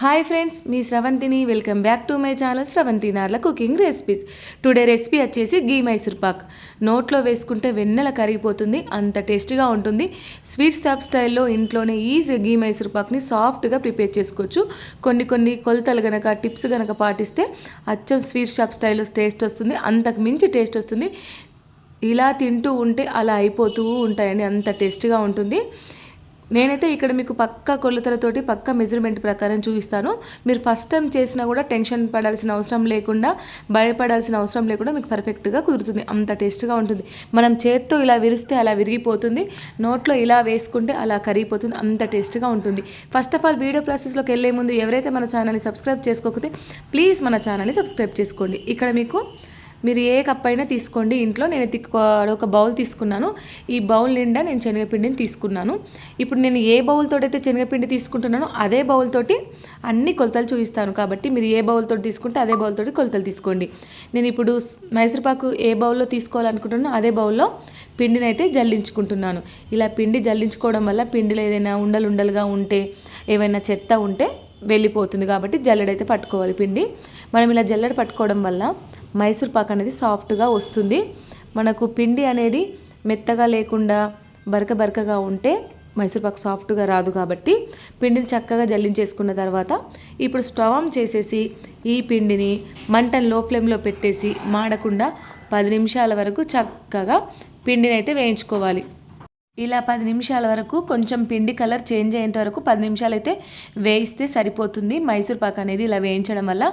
Hi friends, మీ స్రవంతిని. Welcome back to my channel Sravanthi Narla cooking recipes. Today recipe వచ్చేసి గీ మైసూర్ పాక్. నోట్లో వేసుకుంటే వెన్నెల కరిగిపోతుంది, అంత టేస్టీగా ఉంటుంది. స్వీట్ స్టాప్ స్టైల్లో ఇంట్లోనే ఈజీ గీ మైసూర్ పాక్ని సాఫ్ట్గా ప్రిపేర్ చేసుకోవచ్చు. కొన్ని కొలతలు కనుక టిప్స్ కనుక పాటిస్తే అచ్చం స్వీట్ షాప్ స్టైల్లో టేస్ట్ వస్తుంది, అంతకు మించి టేస్ట్ వస్తుంది. ఇలా తింటూ ఉంటే అలా అయిపోతూ ఉంటాయండి, అంత టేస్టీగా ఉంటుంది. నేనైతే ఇక్కడ మీకు పక్క కొలతలతోటి పక్క మెజర్మెంట్ ప్రకారం చూపిస్తాను. మీరు ఫస్ట్ టైం చేసినా కూడా టెన్షన్ పడాల్సిన అవసరం లేకుండా, భయపడాల్సిన అవసరం లేకుండా మీకు పర్ఫెక్ట్గా కుదురుతుంది, అంత టేస్ట్గా ఉంటుంది. మనం చేత్తో ఇలా విరిస్తే అలా విరిగిపోతుంది, నోట్లో ఇలా వేసుకుంటే అలా కరిగిపోతుంది, అంత టేస్ట్గా ఉంటుంది. ఫస్ట్ ఆఫ్ ఆల్ వీడియో ప్రాసెస్లోకి వెళ్ళే ముందు ఎవరైతే మన ఛానల్ని సబ్స్క్రైబ్ చేసుకోకపోతే ప్లీజ్ మన ఛానల్ని సబ్స్క్రైబ్ చేసుకోండి. ఇక్కడ మీరు ఏ కప్ అయినా తీసుకోండి. ఇంట్లో నేను ఒక బౌల్ తీసుకున్నాను. ఈ బౌల్ నిండా నేను శనగపిండిని తీసుకున్నాను. ఇప్పుడు నేను ఏ బౌల్ తోటి శనగపిండి తీసుకుంటున్నానో అదే బౌల్ తోటి అన్ని కొలతలు చూపిస్తాను. కాబట్టి మీరు ఏ బౌల్ తోటి తీసుకుంటే అదే బౌల్ తోటి కొలతలు తీసుకోండి. నేను ఇప్పుడు మైసూర్పాకు ఏ బౌల్లో తీసుకోవాలనుకుంటున్నానో అదే బౌల్లో పిండిని అయితే జల్లించుకుంటున్నాను. ఇలా పిండి జల్లించుకోవడం వల్ల పిండిలో ఏదైనా ఉండలుగా ఉంటే, ఏమైనా చెత్త ఉంటే వెళ్ళిపోతుంది. కాబట్టి జల్లెడైతే పట్టుకోవాలి పిండి. మనం ఇలా జల్లెడ పట్టుకోవడం వల్ల మైసూర్ పాక్ అనేది సాఫ్ట్గా వస్తుంది. మనకు పిండి అనేది మెత్తగా లేకుండా బరకగా ఉంటే మైసూర్ పాక్ సాఫ్ట్గా రాదు. కాబట్టి పిండిని చక్కగా జల్లించేసుకున్న తర్వాత ఇప్పుడు స్టవ్ ఆన్ చేసేసి ఈ పిండిని మంటను లో ఫ్లేమ్లో పెట్టేసి మాడకుండా 10 నిమిషాల వరకు చక్కగా పిండిని అయితే వేయించుకోవాలి. ఇలా 10 నిమిషాల వరకు కొంచెం పిండి కలర్ చేంజ్ అయ్యేంత వరకు 10 నిమిషాలు అయితే వేయిస్తే సరిపోతుంది. మైసూర్ పాక్ అనేది ఇలా వేయించడం వల్ల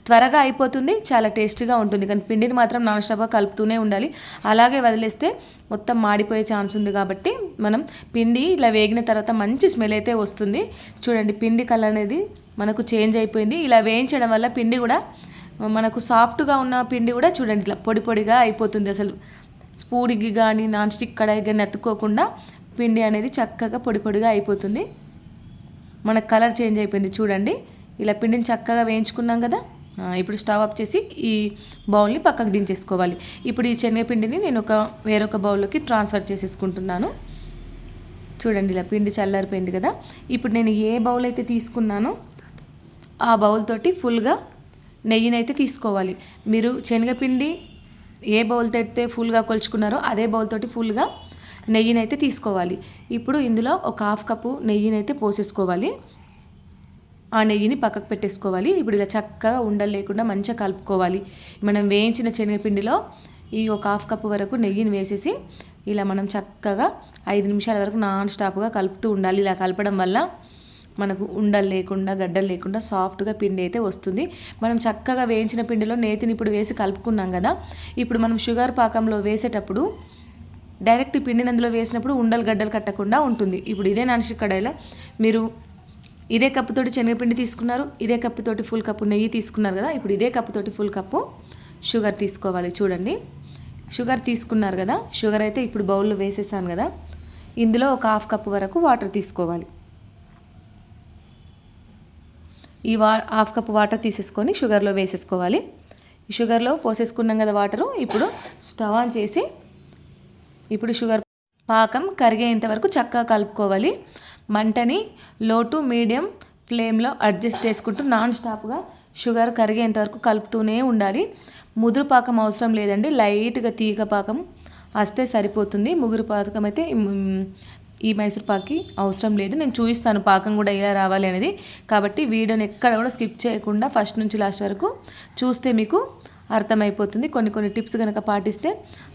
త్వరగా అయిపోతుంది, చాలా టేస్టీగా ఉంటుంది. కానీ పిండిని మాత్రం నాన్ స్టాప్గా కలుపుతూనే ఉండాలి. అలాగే వదిలేస్తే మొత్తం మాడిపోయే ఛాన్స్ ఉంది. కాబట్టి మనం పిండి ఇలా వేగిన తర్వాత మంచి స్మెల్ అయితే వస్తుంది. చూడండి, పిండి కలర్ అనేది మనకు చేంజ్ అయిపోయింది. ఇలా వేయించడం వల్ల పిండి కూడా మనకు సాఫ్ట్గా ఉన్న పిండి కూడా చూడండి ఇట్లా పొడిగా అయిపోతుంది. అసలు స్పూన్కి కానీ నాన్ స్టిక్ కడాయి కానీ అతుక్కోకుండా పిండి అనేది చక్కగా పొడిగా అయిపోతుంది. మనకు కలర్ చేంజ్ అయిపోయింది చూడండి. ఇలా పిండిని చక్కగా వేయించుకున్నాం కదా. ఇప్పుడు స్టవ్ ఆఫ్ చేసి ఈ బౌల్ని పక్కకు దించేసుకోవాలి. ఇప్పుడు ఈ శనగపిండిని నేను వేరొక బౌల్లోకి ట్రాన్స్ఫర్ చేసేసుకుంటున్నాను. చూడండి, ఇలా పిండి చల్లారిపోయింది కదా. ఇప్పుడు నేను ఏ బౌల్ అయితే తీసుకున్నానో ఆ బౌల్ తోటి ఫుల్గా నెయ్యినైతే తీసుకోవాలి. మీరు శనగపిండి ఏ బౌల్ అయితే ఫుల్గా కొలుచుకున్నారో అదే బౌల్ తోటి ఫుల్గా నెయ్యినైతే తీసుకోవాలి. ఇప్పుడు ఇందులో ఒక 1/2 కప్పు నెయ్యినైతే పోసేసుకోవాలి. ఆ నెయ్యిని పక్కకు పెట్టేసుకోవాలి. ఇప్పుడు ఇలా చక్కగా ఉండలు లేకుండా మంచిగా కలుపుకోవాలి. మనం వేయించిన శనగపిండిలో ఈ ఒక 1/2 కప్పు వరకు నెయ్యిని వేసేసి ఇలా మనం చక్కగా 5 నిమిషాల వరకు నాన్ స్టాప్గా కలుపుతూ ఉండాలి. ఇలా కలపడం వల్ల మనకు ఉండలు లేకుండా, గడ్డలు లేకుండా సాఫ్ట్గా పిండి అయితే వస్తుంది. మనం చక్కగా వేయించిన పిండిలో నేతిని ఇప్పుడు వేసి కలుపుకున్నాం కదా. ఇప్పుడు మనం షుగర్ పాకంలో వేసేటప్పుడు డైరెక్ట్ పిండిని అందులో వేసినప్పుడు ఉండలు గడ్డలు కట్టకుండా ఉంటుంది. ఇప్పుడు ఇదే నాన్ స్టిక్ కడాయిలో మీరు ఇదే కప్పుతోటి శనగపిండి తీసుకున్నారు, ఇదే కప్పుతోటి ఫుల్ కప్పు నెయ్యి తీసుకున్నారు కదా. ఇప్పుడు ఇదే కప్పుతోటి ఫుల్ కప్పు షుగర్ తీసుకోవాలి. చూడండి, షుగర్ తీసుకున్నారు కదా. షుగర్ అయితే ఇప్పుడు బౌల్లో వేసేసాను కదా. ఇందులో ఒక 1/2 కప్పు వరకు వాటర్ తీసుకోవాలి. ఈ 1/2 కప్పు వాటర్ తీసేసుకొని షుగర్లో వేసేసుకోవాలి. ఈ షుగర్లో పోసేసుకున్నాం కదా వాటరు. ఇప్పుడు స్టవ్ ఆన్ చేసి ఇప్పుడు షుగర్ పాకం కరిగేంత వరకు చక్కగా కలుపుకోవాలి. మంటని లో టు మీడియం ఫ్లేమ్లో అడ్జస్ట్ చేసుకుంటూ నాన్ స్టాప్గా షుగర్ కరిగేంత వరకు కలుపుతూనే ఉండాలి. ముదురు పాకం అవసరం లేదండి, లైట్గా తీగ పాకం వస్తే సరిపోతుంది. ముగురు పాకం అయితే ఈ మైసూర్ పాక్కి అవసరం లేదు. నేను చూపిస్తాను పాకం కూడా ఎలా రావాలి అనేది. కాబట్టి వీడియోని ఎక్కడ కూడా స్కిప్ చేయకుండా ఫస్ట్ నుంచి లాస్ట్ వరకు చూస్తే మీకు అర్థమైపోతుంది. కొన్ని టిప్స్ కనుక పాటిస్తే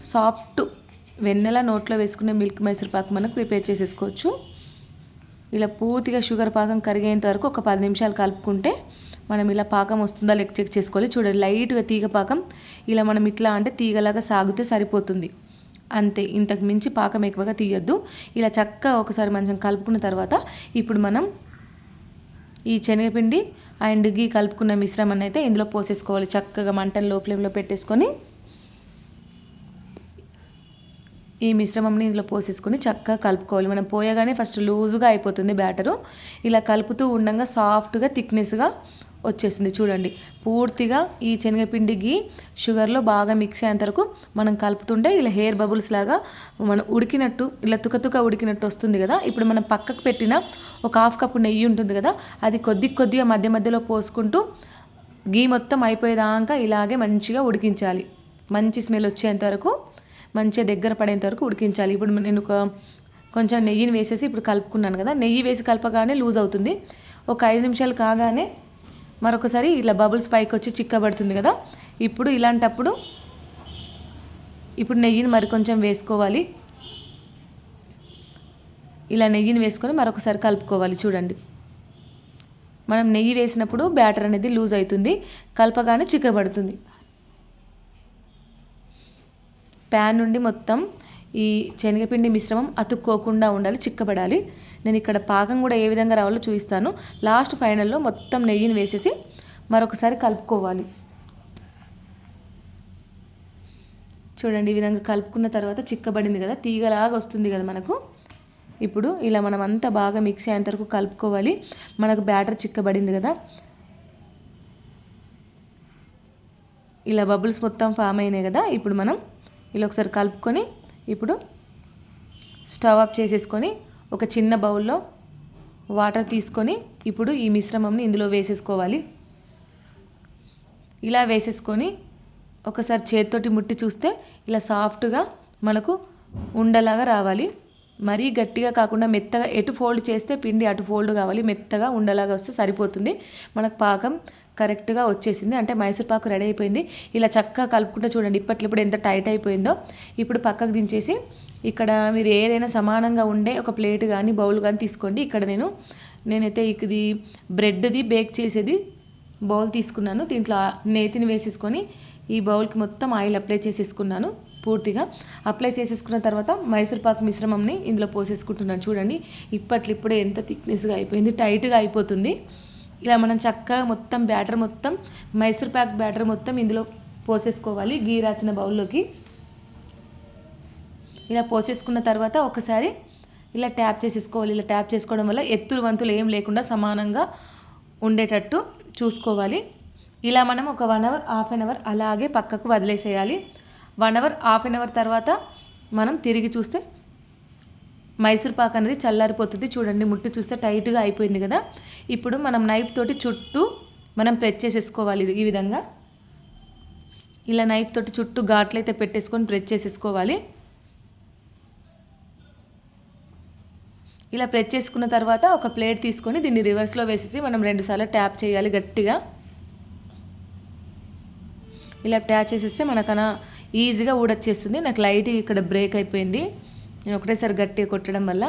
సాఫ్ట్ వెన్నెల నోట్లో వేసుకునే మిల్క్ మైసూర్ పాక్ మనకు ప్రిపేర్ చేసేసుకోవచ్చు. ఇలా పూర్తిగా షుగర్ పాకం కరిగేంత వరకు ఒక 10 నిమిషాలు కలుపుకుంటే మనం ఇలా పాకం వస్తుందా లెక్క చెక్ చేసుకోవాలి. చూడండి, లైట్గా తీగ పాకం ఇలా మనం ఇట్లా అంటే తీగలాగా సాగితే సరిపోతుంది, అంతే. ఇంతకు మించి పాకం ఎక్కువగా తీయద్దు. ఇలా చక్కగా ఒకసారి మంచిగా కలుపుకున్న తర్వాత ఇప్పుడు మనం ఈ శనగపిండి అండ్ గీ కలుపుకున్న మిశ్రమాన్ని అయితే ఇందులో పోసేసుకోవాలి. చక్కగా మంటను లో ఫ్లేమ్లో పెట్టేసుకొని ఈ మిశ్రమంని ఇందులో పోసేసుకొని చక్కగా కలుపుకోవాలి. మనం పోయగానే ఫస్ట్ లూజుగా అయిపోతుంది బ్యాటరు. ఇలా కలుపుతూ ఉండగా సాఫ్ట్గా థిక్నెస్గా వచ్చేసింది చూడండి. పూర్తిగా ఈ శనగపిండి గీ షుగర్లో బాగా మిక్స్ అయ్యేంత వరకు మనం కలుపుతుంటే ఇలా హెయిర్ బబుల్స్ లాగా మనం ఉడికినట్టు ఇలా తుకతుక ఉడికినట్టు వస్తుంది కదా. ఇప్పుడు మనం పక్కకు పెట్టిన ఒక 1/2 కప్పు నెయ్యి ఉంటుంది కదా, అది కొద్దిగా మధ్య మధ్యలో పోసుకుంటూ గీ మొత్తం అయిపోయేదాకా ఇలాగే మంచిగా ఉడికించాలి. మంచి స్మెల్ వచ్చేంత వరకు మంచిగా దగ్గర పడేంత వరకు ఉడికించాలి. ఇప్పుడు నేను కొంచెం నెయ్యిని వేసేసి ఇప్పుడు కలుపుకున్నాను కదా, నెయ్యి వేసి కలపగానే లూజ్ అవుతుంది. ఒక 5 నిమిషాలు కాగానే మరొకసారి ఇలా బబుల్స్ పైకి వచ్చి చిక్కబడుతుంది కదా. ఇప్పుడు ఇలాంటప్పుడు నెయ్యిని మరి కొంచెం వేసుకోవాలి. ఇలా నెయ్యిని వేసుకొని మరొకసారి కలుపుకోవాలి. చూడండి, మనం నెయ్యి వేసినప్పుడు బ్యాటర్ అనేది లూజ్ అవుతుంది, కలపగానే చిక్కబడుతుంది. ప్యాన్ నుండి మొత్తం ఈ శనగపిండి మిశ్రమం అతుక్కోకుండా ఉండాలి, చిక్కబడాలి. నేను ఇక్కడ పాకం కూడా ఏ విధంగా రావాలో చూపిస్తాను. లాస్ట్ ఫైనల్లో మొత్తం నెయ్యిని వేసేసి మరొకసారి కలుపుకోవాలి. చూడండి, ఈ విధంగా కలుపుకున్న తర్వాత చిక్కబడింది కదా, తీగలాగా వస్తుంది కదా మనకు. ఇప్పుడు ఇలా మనం అంతా బాగా మిక్స్ అయ్యేంత వరకు కలుపుకోవాలి. మనకు బ్యాటర్ చిక్కబడింది కదా, ఇలా బబుల్స్ మొత్తం ఫామ్ అయినాయి కదా. ఇప్పుడు మనం ఇలా ఒకసారి కలుపుకొని ఇప్పుడు స్టవ్ ఆఫ్ చేసేసుకొని ఒక చిన్న బౌల్లో వాటర్ తీసుకొని ఇప్పుడు ఈ మిశ్రమంని ఇందులో వేసేసుకోవాలి. ఇలా వేసేసుకొని ఒకసారి చేతితోటి ముట్టి చూస్తే ఇలా సాఫ్ట్గా మనకు ఉండలాగా రావాలి. మరీ గట్టిగా కాకుండా మెత్తగా, ఎటు ఫోల్డ్ చేస్తే పిండి అటు ఫోల్డ్ కావాలి, మెత్తగా ఉండలాగా వస్తే సరిపోతుంది. మనకు పాకం కరెక్ట్గా వచ్చేసింది, అంటే మైసూర్ పాకు రెడీ అయిపోయింది. ఇలా చక్కగా కలుపుకుంటే చూడండి ఇప్పుడు ఎంత టైట్ అయిపోయిందో. ఇప్పుడు పక్కకు దించేసి ఇక్కడ మీరు ఏదైనా సమానంగా ఉండే ఒక ప్లేట్ కానీ బౌల్ కానీ తీసుకోండి. ఇక్కడ నేనైతే ఇది బ్రెడ్ది బేక్ చేసేది బౌల్ తీసుకున్నాను. దీంట్లో నేతిని వేసేసుకొని ఈ బౌల్కి మొత్తం ఆయిల్ అప్లై చేసేసుకున్నాను. పూర్తిగా అప్లై చేసేసుకున్న తర్వాత మైసూర్ పాకు మిశ్రమంని ఇందులో పోసేసుకుంటున్నాను. చూడండి, ఇప్పుడే ఎంత థిక్నెస్గా అయిపోయింది, టైట్గా అయిపోతుంది. ఇలా మనం చక్కగా మొత్తం బ్యాటర్ మొత్తం మైసూర్ పాక్ బ్యాటర్ మొత్తం ఇందులో పోసేసుకోవాలి గీ రాసిన బౌల్లోకి. ఇలా పోసేసుకున్న తర్వాత ఒకసారి ఇలా ట్యాప్ చేసేసుకోవాలి. ఇలా ట్యాప్ చేసుకోవడం వల్ల ఎత్తులు వంతులు ఏం లేకుండా సమానంగా ఉండేటట్టు చూసుకోవాలి. ఇలా మనం ఒక 1 అవర్ 1/2 అవర్ అలాగే పక్కకు వదిలేసేయాలి. 1 అవర్ 1/2 అవర్ తర్వాత మనం తిరిగి చూస్తే మైసూర్ పాక్ అనేది చల్లారిపోతుంది. చూడండి, ముట్టి చూస్తే టైట్గా అయిపోయింది కదా. ఇప్పుడు మనం నైఫ్ తోటి చుట్టూ మనం ప్రెస్ చేసేసుకోవాలి. ఈ విధంగా ఇలా నైఫ్ తోటి చుట్టూ ఘాట్లు అయితే పెట్టేసుకొని ప్రెస్ చేసేసుకోవాలి. ఇలా ప్రెస్ చేసుకున్న తర్వాత ఒక ప్లేట్ తీసుకొని దీన్ని రివర్స్లో వేసేసి మనం 2 సార్లు ట్యాప్ చేయాలి గట్టిగా. ఇలా ట్యాప్ చేసేస్తే మనకన్నా ఈజీగా ఊడొచ్చేస్తుంది. నాకు లైట్ ఇక్కడ బ్రేక్ అయిపోయింది, నేను ఒకటేసారి గట్టిగా కొట్టడం వల్ల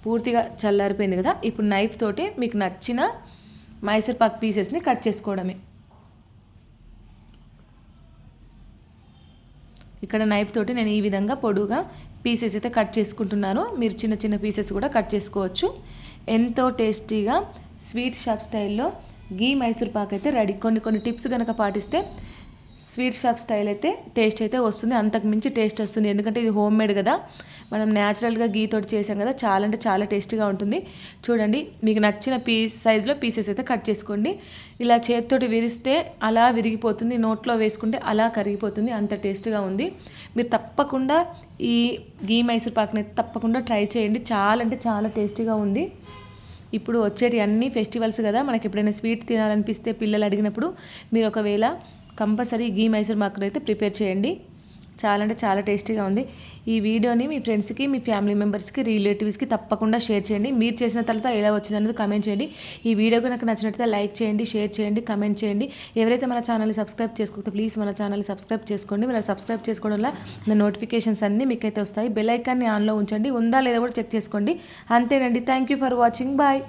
పూర్తిగా చల్లారిపోయింది కదా. ఇప్పుడు నైఫ్ తోటి మీకు నచ్చిన మైసూర్ పాక్ పీసెస్ని కట్ చేసుకోవడమే. ఇక్కడ నైఫ్ తోటి నేను ఈ విధంగా పొడుగా పీసెస్ అయితే కట్ చేసుకుంటున్నాను. మీరు చిన్న చిన్న పీసెస్ కూడా కట్ చేసుకోవచ్చు. ఎంతో టేస్టీగా స్వీట్ షాప్ స్టైల్లో గీ మైసూర్ పాక్ అయితే రెడీ. కొన్ని టిప్స్ కనుక పాటిస్తే స్వీట్ షాప్ స్టైల్ అయితే టేస్ట్ అయితే వస్తుంది, అంతకు మించి టేస్ట్ వస్తుంది. ఎందుకంటే ఇది హోమ్ మేడ్ కదా, మనం న్యాచురల్గా గీ తోటి చేసాం కదా, చాలా అంటే చాలా టేస్టీగా ఉంటుంది. చూడండి, మీకు నచ్చిన సైజులో పీసెస్ అయితే కట్ చేసుకోండి. ఇలా చేతితోటి విరిస్తే అలా విరిగిపోతుంది, నోట్లో వేసుకుంటే అలా కరిగిపోతుంది, అంత టేస్ట్గా ఉంది. మీరు తప్పకుండా ఈ గీ మైసూర్ పాక్ని తప్పకుండా ట్రై చేయండి, చాలా అంటే చాలా టేస్టీగా ఉంది. ఇప్పుడు వచ్చేటి అన్ని ఫెస్టివల్స్ కదా, మనకి ఎప్పుడైనా స్వీట్ తినాలనిపిస్తే పిల్లలు అడిగినప్పుడు మీరు ఒకవేళ కంపల్సరీ గీ మైసూర్ పాక్ని అయితే ప్రిపేర్ చేయండి, చాలా అంటే చాలా టేస్టీగా ఉంది. ఈ వీడియోని మీ ఫ్రెండ్స్కి, మీ ఫ్యామిలీ మెంబర్స్కి, రిలేటివ్స్కి తప్పకుండా షేర్ చేయండి. మీరు చేసిన తర్వాత ఎలా వచ్చిందనేది కమెంట్ చేయండి. ఈ వీడియో కనుక నచ్చినట్లయితే లైక్ చేయండి, షేర్ చేయండి, కమెంట్ చేయండి. ఎవరైతే మన ఛానల్ని సబ్స్క్రైబ్ చేసుకోకపోతే ప్లీజ్ మన ఛానల్ని సబ్స్క్రైబ్ చేసుకోండి. మీరు సబ్స్క్రైబ్ చేసుకోవడం వల్ల నా నోటిఫికేషన్స్ అన్నీ మీకైతే వస్తాయి. బెల్ ఐకాన్ని ఆన్లో ఉంచండి, ఉందా లేదా కూడా చెక్ చేసుకోండి. అంతేనండి. Thank you for watching. Bye.